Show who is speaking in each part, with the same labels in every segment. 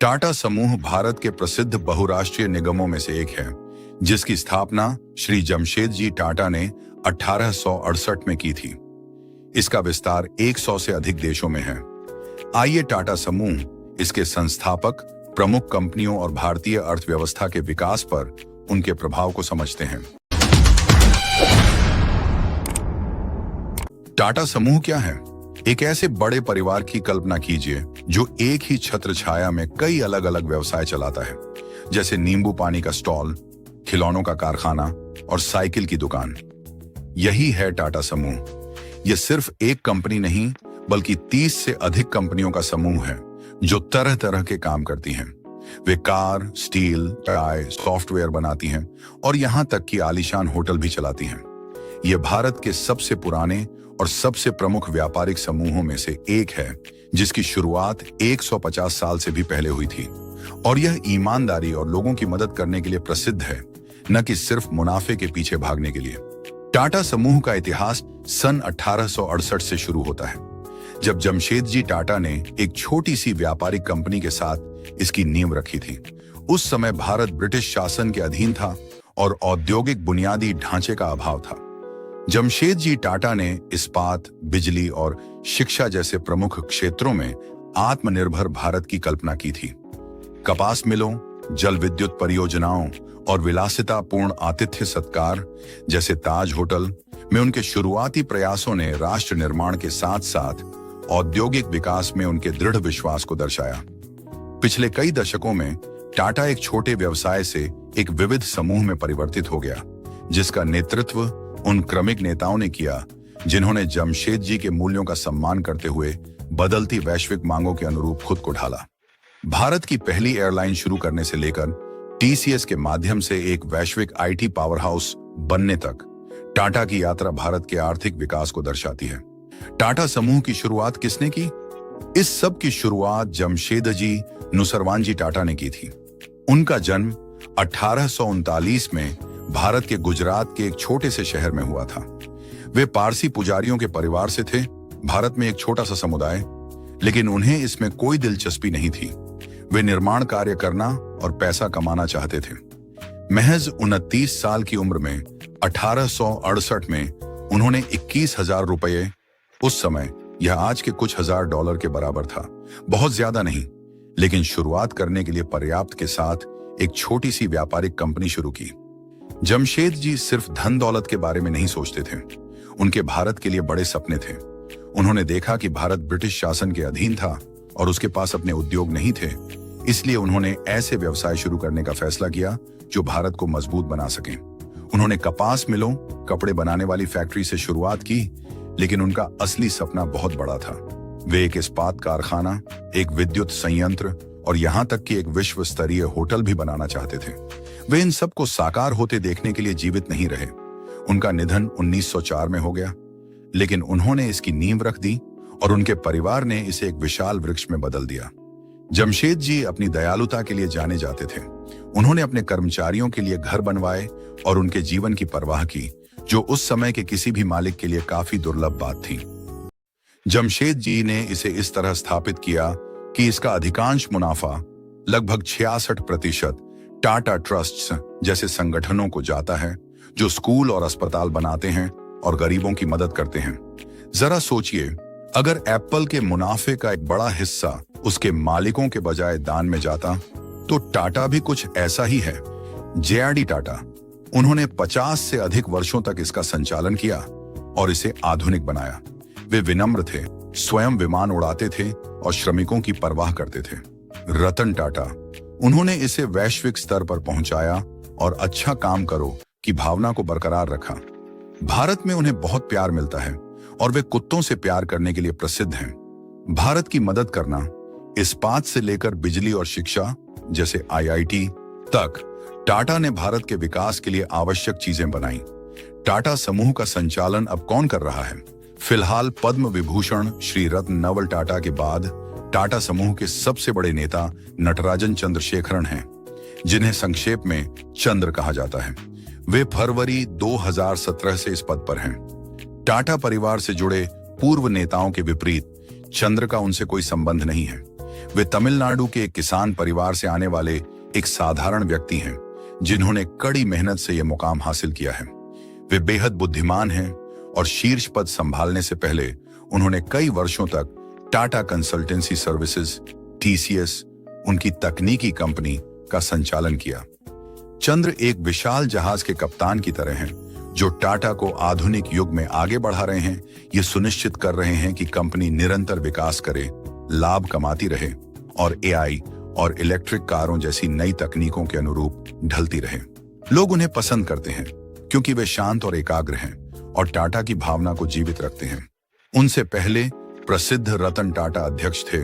Speaker 1: टाटा समूह भारत के प्रसिद्ध बहुराष्ट्रीय निगमों में से एक है, जिसकी स्थापना श्री जमशेदजी टाटा ने 1868 में की थी। इसका विस्तार 100 से अधिक देशों में है। आइए टाटा समूह, इसके संस्थापक, प्रमुख कंपनियों और भारतीय अर्थव्यवस्था के विकास पर उनके प्रभाव को समझते हैं। टाटा समूह क्या है? एक ऐसे बड़े परिवार की कल्पना कीजिए जो एक ही छत्र छाया में कई अलग अलग व्यवसाय चलाता है, जैसे नींबू पानी का स्टॉल, खिलौनों का कारखाना और साइकिल की दुकान। यही है टाटा समूह। यह सिर्फ एक कंपनी नहीं, बल्कि 30 से अधिक कंपनियों का समूह है जो तरह तरह के काम करती हैं। वे कार, स्टील, चाय, सॉफ्टवेयर बनाती हैं और यहां तक कि आलीशान होटल भी चलाती हैं। यह भारत के सबसे पुराने और सबसे प्रमुख व्यापारिक समूहों में से एक है, जिसकी शुरुआत 150 साल से भी पहले हुई थी। और यह ईमानदारी और लोगों की मदद करने के लिए प्रसिद्ध है, न कि सिर्फ मुनाफे के पीछे भागने के लिए। टाटा समूह का इतिहास सन 1868 से शुरू होता है, जब जमशेदजी टाटा ने एक छोटी सी व्यापारिक कंपनी के साथ इसकी नींव रखी थी। उस समय भारत ब्रिटिश शासन के अधीन था और औद्योगिक बुनियादी ढांचे का अभाव था। जमशेदजी टाटा ने इस्पात, बिजली और शिक्षा जैसे प्रमुख क्षेत्रों में आत्मनिर्भर भारत की कल्पना की थी। कपास मिलों, जल विद्युत परियोजनाओं और विलासितापूर्ण आतिथ्य सत्कार जैसे ताज होटल में उनके शुरुआती प्रयासों ने राष्ट्र निर्माण के साथ साथ औद्योगिक विकास में उनके दृढ़ विश्वास को दर्शाया। पिछले कई दशकों में टाटा एक छोटे व्यवसाय से एक विविध समूह में परिवर्तित हो गया, जिसका नेतृत्व उन क्रमिक नेताओं ने किया जिन्होंने जमशेदजी के मूल्यों का सम्मान करते हुए बदलती वैश्विक मांगों के अनुरूप खुद को ढाला। भारत की पहली एयरलाइन शुरू करने से लेकर टीसीएस के माध्यम से एक वैश्विक आईटी पावरहाउस बनने तक टाटा की यात्रा भारत के आर्थिक विकास को दर्शाती है। टाटा समूह की शुरुआत किसने की? इस सब की शुरुआत जमशेदजी नुसरवानजी टाटा ने की थी। उनका जन्म 1839 में भारत के गुजरात के एक छोटे से शहर में हुआ था। वे पारसी पुजारियों के परिवार से थे। भारत में एक छोटा सा समुदाय, लेकिन उन्हें इसमें कोई दिलचस्पी नहीं थी। वे निर्माण कार्य करना और पैसा कमाना चाहते थे। महज 29 साल की उम्र में 1868 में उन्होंने 21,000 रुपये, उस समय यह आज के कुछ हजार डॉलर के बराबर था, बहुत ज्यादा नहीं, लेकिन शुरुआत करने के लिए पर्याप्त के साथ एक छोटी सी व्यापारिक कंपनी शुरू की। जमशेदजी सिर्फ धन दौलत के बारे में नहीं सोचते थे, उनके भारत के लिए बड़े सपने थे। उन्होंने देखा कि भारत ब्रिटिश शासन के अधीन था और उसके पास अपने उद्योग नहीं थे, इसलिए उन्होंने ऐसे व्यवसाय शुरू करने का फैसला किया जो भारत को मजबूत बना सकें। उन्होंने कपास मिलों, कपड़े बनाने वाली फैक्ट्री से शुरुआत की, लेकिन उनका असली सपना बहुत बड़ा था। वे एक इस्पात कारखाना, एक विद्युत संयंत्र और यहां तक कि एक विश्व स्तरीय होटल भी बनाना चाहते थे। वे इन सब को साकार होते देखने के लिए जीवित नहीं रहे। उनका निधन 1904 में हो गया, लेकिन उन्होंने इसकी नींव रख दी और उनके परिवार ने इसे एक विशाल वृक्ष में बदल दिया। जमशेदजी अपनी दयालुता के लिए जाने जाते थे। उन्होंने अपने कर्मचारियों के लिए घर बनवाए और उनके जीवन की परवाह की, जो उस समय के किसी भी मालिक के लिए काफी दुर्लभ बात थी। जमशेदजी ने इसे इस तरह स्थापित किया कि इसका अधिकांश मुनाफा, लगभग 66%, टाटा ट्रस्ट्स जैसे संगठनों को जाता है, जो स्कूल और अस्पताल बनाते हैं और गरीबों की मदद करते हैं। जरा सोचिए, अगर एप्पल के मुनाफे का एक बड़ा हिस्सा उसके मालिकों के बजाय दान में जाता, तो टाटा भी कुछ ऐसा ही है। जेआरडी टाटा, उन्होंने 50 से अधिक वर्षों तक इसका संचालन किया और इसे आधुनिक बनाया। वे विनम्र थे, स्वयं विमान उड़ाते थे और श्रमिकों की परवाह करते थे। रतन टाटा, उन्होंने इसे वैश्विक स्तर पर पहुंचाया और अच्छा काम करो की भावना को बरकरार रखा। भारत में उन्हें बहुत प्यार मिलता है और वे कुत्तों से प्यार करने के लिए प्रसिद्ध हैं। भारत की मदद करना, इस्पात से लेकर बिजली और शिक्षा जैसे आईआईटी तक, टाटा ने भारत के विकास के लिए आवश्यक चीजें बनाई। टाटा समूह का संचालन अब कौन कर रहा है? फिलहाल पद्म विभूषण श्री रत्न नवल टाटा के बाद टाटा समूह के सबसे बड़े नेता नटराजन चंद्रशेखरन हैं, जिन्हें संक्षेप में चंद्र कहा जाता है। वे फरवरी 2017 से इस पद पर हैं। टाटा परिवार से जुड़े पूर्व नेताओं के विपरीत चंद्र का उनसे कोई संबंध नहीं है। वे तमिलनाडु के एक किसान परिवार से आने वाले एक साधारण व्यक्ति हैं जिन्होंने कड़ी मेहनत से यह मुकाम हासिल किया है। वे बेहद बुद्धिमान हैं और शीर्ष पद संभालने से पहले उन्होंने कई वर्षों तक टाटा कंसल्टेंसी सर्विसेज TCS, उनकी तकनीकी कंपनी का संचालन किया। चंद्र एक विशाल जहाज के कप्तान की तरह हैं जो टाटा को आधुनिक युग में आगे बढ़ा रहे हैं। ये सुनिश्चित कर रहे हैं कि कंपनी निरंतर विकास करे, लाभ कमाती रहे और AI और इलेक्ट्रिक कारों जैसी नई तकनीकों के अनुरूप ढलती रहे। लोग उन्हें पसंद करते हैं क्योंकि वे शांत और एकाग्र हैं और टाटा की भावना को जीवित रखते हैं। उनसे पहले प्रसिद्ध रतन टाटा अध्यक्ष थे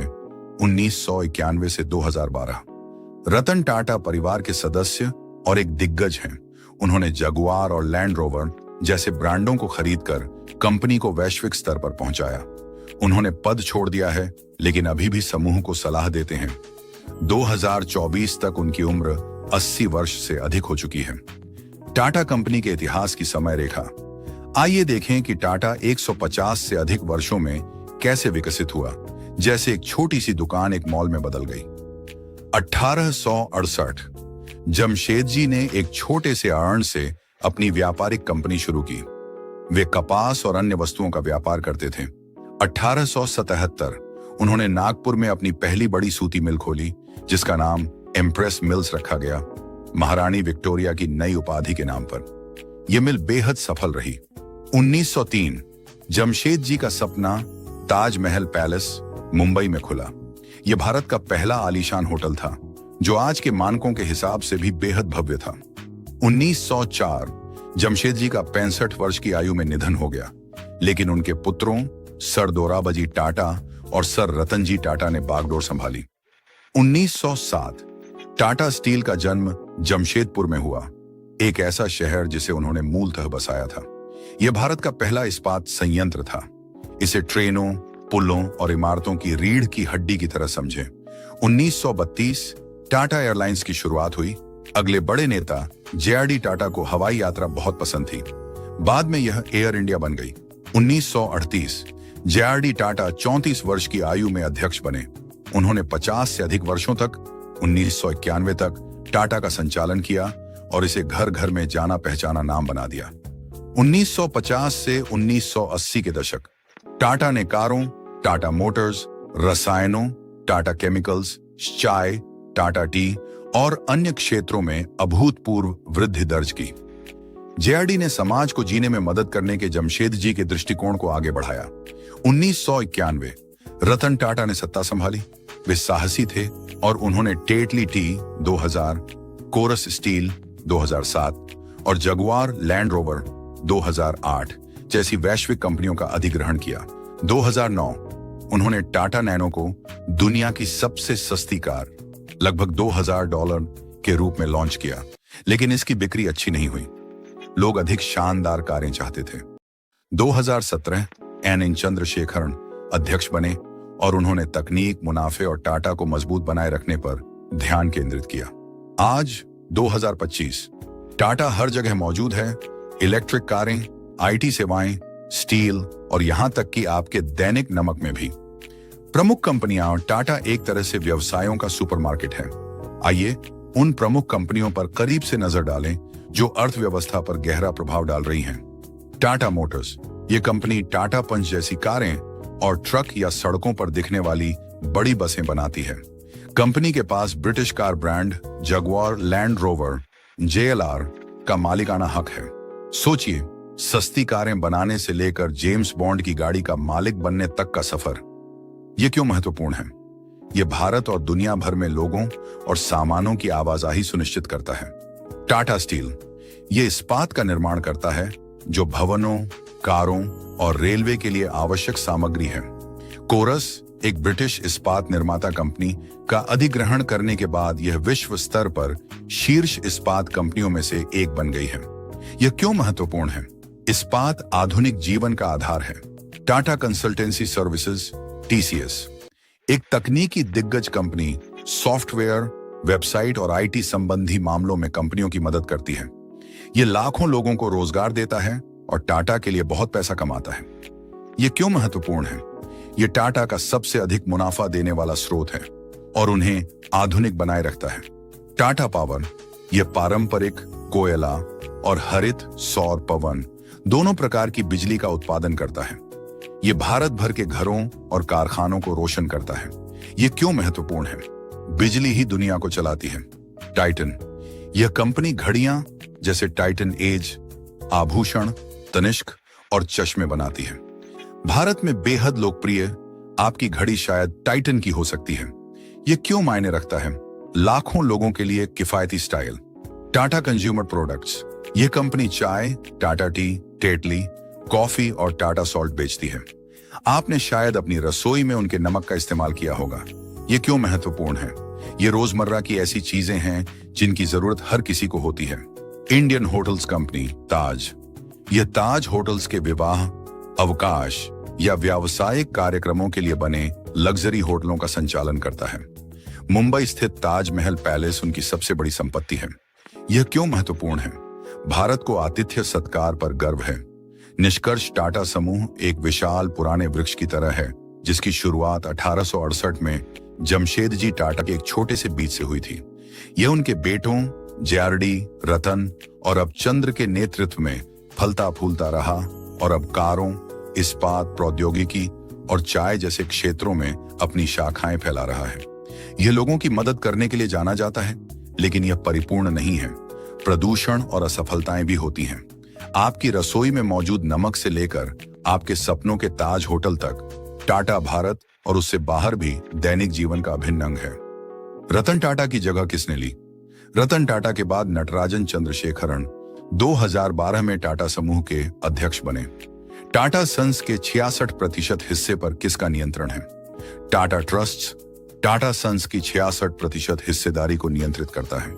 Speaker 1: 1991 से 2012। रतन टाटा परिवार के सदस्य और एक दिग्गज हैं। उन्होंने जगुआर और लैंड रोवर जैसे ब्रांडों को खरीदकर कंपनी को वैश्विक स्तर पर पहुंचाया। उन्होंने पद छोड़ दिया है लेकिन अभी भी समूह को सलाह देते हैं। 2024 तक उनकी उम्र 80 वर्ष से अधिक हो चुकी है। टाटा कंपनी के इतिहास की समय रेखा। आइए देखें कि टाटा 150 से अधिक वर्षों में कैसे विकसित हुआ, जैसे एक छोटी सी दुकान एक मॉल में बदल गई। 1868 जमशेदजी ने एक छोटे से अरण से अपनी व्यापारिक कंपनी शुरू की। वे कपास और अन्य वस्तुओं का व्यापार करते थे। 1877 उन्होंने नागपुर में अपनी पहली बड़ी सूती मिल खोली जिसका नाम एम्प्रेस मिल्स रखा गया, महारानी विक्टोरिया की नई उपाधि के नाम पर। यह मिल बेहद सफल रही। 1903 जमशेदजी का सपना ताजमहल पैलेस मुंबई में खुला। यह भारत का पहला आलीशान होटल था जो आज के मानकों के हिसाब से भी बेहद भव्य था। 1904 जमशेदजी का 65 वर्ष की आयु में निधन हो गया, लेकिन उनके पुत्रों सर दोराबजी टाटा और सर रतनजी टाटा ने बागडोर संभाली। 1907 टाटा स्टील का जन्म जमशेदपुर में हुआ, एक ऐसा शहर जिसे उन्होंने मूलतः बसाया था। यह भारत का पहला इस्पात संयंत्र था। इसे ट्रेनों, पुलों और इमारतों की रीढ़ की हड्डी की तरह समझें। 1932 टाटा एयरलाइंस की शुरुआत हुई। अगले बड़े नेता JRD टाटा को हवाई यात्रा बहुत पसंद थी। बाद में यह एयर इंडिया बन गई। 1938 JRD टाटा 34 वर्ष की आयु में अध्यक्ष बने। उन्होंने 50 से अधिक वर्षों तक 1991 तक टाटा का संचालन किया और इसे घर घर में जाना पहचाना नाम बना दिया। 1950 से 1980 के दशक टाटा ने कारों, टाटा मोटर्स, रसायनों, टाटा केमिकल्स, चाय, टाटा टी और अन्य क्षेत्रों में अभूतपूर्व वृद्धि दर्ज की। JRD ने समाज को जीने में मदद करने के जमशेदजी के दृष्टिकोण को आगे बढ़ाया। 1991 रतन टाटा ने सत्ता संभाली। वे साहसी थे और उन्होंने टेटली टी 2000, कोरस स्टील 2007 और जगुआर लैंड रोवर 2008 जैसी वैश्विक कंपनियों का अधिग्रहण किया। 2009 उन्होंने टाटा नैनो को दुनिया की सबसे सस्ती कार लगभग $2000 के रूप में लॉन्च किया, लेकिन इसकी बिक्री अच्छी नहीं हुई। लोग अधिक शानदार कारें चाहते थे। 2017 एन चंद्रशेखरन अध्यक्ष बने और उन्होंने तकनीक, मुनाफे और टाटा को मजबूत बनाए रखने पर ध्यान केंद्रित किया। आज 2025 टाटा हर जगह मौजूद है। इलेक्ट्रिक कारें, IT सेवाएं, स्टील और यहां तक कि आपके दैनिक नमक में भी। प्रमुख कंपनियां और टाटा एक तरह से व्यवसायों का सुपरमार्केट है। आइए उन प्रमुख कंपनियों पर करीब से नजर डालें जो अर्थव्यवस्था पर गहरा प्रभाव डाल रही हैं। टाटा मोटर्स, ये कंपनी टाटा पंच जैसी कारें और ट्रक या सड़कों पर दिखने वाली बड़ी बसें बनाती है। कंपनी के पास British car brand Jaguar land rover JLR का मालिकाना हक है। सोचिए, सस्ती कारें बनाने से लेकर जेम्स बॉन्ड की गाड़ी का मालिक बनने तक का सफर। यह क्यों महत्वपूर्ण है? यह भारत और दुनिया भर में लोगों और सामानों की आवाजाही सुनिश्चित करता है। टाटा स्टील, यह इस्पात का निर्माण करता है जो भवनों, कारों और रेलवे के लिए आवश्यक सामग्री है। कोरस, एक ब्रिटिश इस्पात निर्माता कंपनी का अधिग्रहण करने के बाद यह विश्व स्तर पर शीर्ष इस्पात कंपनियों में से एक बन गई है। यह क्यों महत्वपूर्ण है? इस्पात आधुनिक जीवन का आधार है। टाटा कंसल्टेंसी सर्विसेज TCS, एक तकनीकी दिग्गज कंपनी सॉफ्टवेयर, वेबसाइट और IT संबंधी मामलों में कंपनियों की मदद करती है। यह लाखों लोगों को रोजगार देता है और टाटा के लिए बहुत पैसा कमाता है। यह क्यों महत्वपूर्ण है? यह टाटा का सबसे अधिक मुनाफा देने वाला स्रोत है। और उन्हें आधुनिक बनाए रखता है। टाटा पावर यह पारंपरिक कोयला और हरित सौर पवन दोनों प्रकार की बिजली का उत्पादन करता है। ये भारत भर के घरों और कारखानों को रोशन करता है। ये क्यों महत्वपूर्ण है? बिजली ही दुनिया को चलाती है। टाइटन यह कंपनी घड़ियां जैसे टाइटन एज, आभूषण, तनिष्क और चश्मे बनाती है। भारत में बेहद लोकप्रिय आपकी घड़ी शायद टाइटन की हो सकती है। यह क्यों मायने रखता है? लाखों लोगों के लिए किफायती स्टाइल। टाटा कंज्यूमर प्रोडक्ट्स यह कंपनी चाय, टाटा टी, टेटली, कॉफी और टाटा सॉल्ट बेचती है। आपने शायद अपनी रसोई में उनके नमक का इस्तेमाल किया होगा। ये क्यों महत्वपूर्ण है? ये रोजमर्रा की ऐसी चीजें हैं जिनकी जरूरत हर किसी को होती है। इंडियन होटल्स कंपनी ताज यह ताज होटल्स के विवाह, अवकाश या व्यावसायिक कार्यक्रमों के लिए बने लग्जरी होटलों का संचालन करता है। मुंबई स्थित ताजमहल पैलेस उनकी सबसे बड़ी संपत्ति है। यह क्यों महत्वपूर्ण है? भारत को आतिथ्य सत्कार पर गर्व है। निष्कर्ष टाटा समूह एक विशाल पुराने वृक्ष की तरह है जिसकी शुरुआत 1868 में जमशेदजी टाटा के एक छोटे से बीज से हुई थी। यह उनके बेटों जेआरडी, रतन और अब चंद्र के नेतृत्व में फलता फूलता रहा और अब कारों, इस्पात प्रौद्योगिकी और चाय जैसे क्षेत्रों में अपनी शाखाएं फैला रहा है। यह लोगों की मदद करने के लिए जाना जाता है, लेकिन यह परिपूर्ण नहीं है। प्रदूषण और असफलताएं भी होती हैं। आपकी रसोई में मौजूद नमक से लेकर आपके सपनों के ताज होटल तक टाटा भारत और उससे बाहर भी दैनिक जीवन का अभिन्न अंग है। रतन टाटा की जगह किसने ली? रतन टाटा के बाद नटराजन चंद्रशेखरन 2012 में टाटा समूह के अध्यक्ष बने। टाटा सन्स के 66% हिस्से पर किसका नियंत्रण है? टाटा ट्रस्ट टाटा सन्स की 66% हिस्सेदारी को नियंत्रित करता है।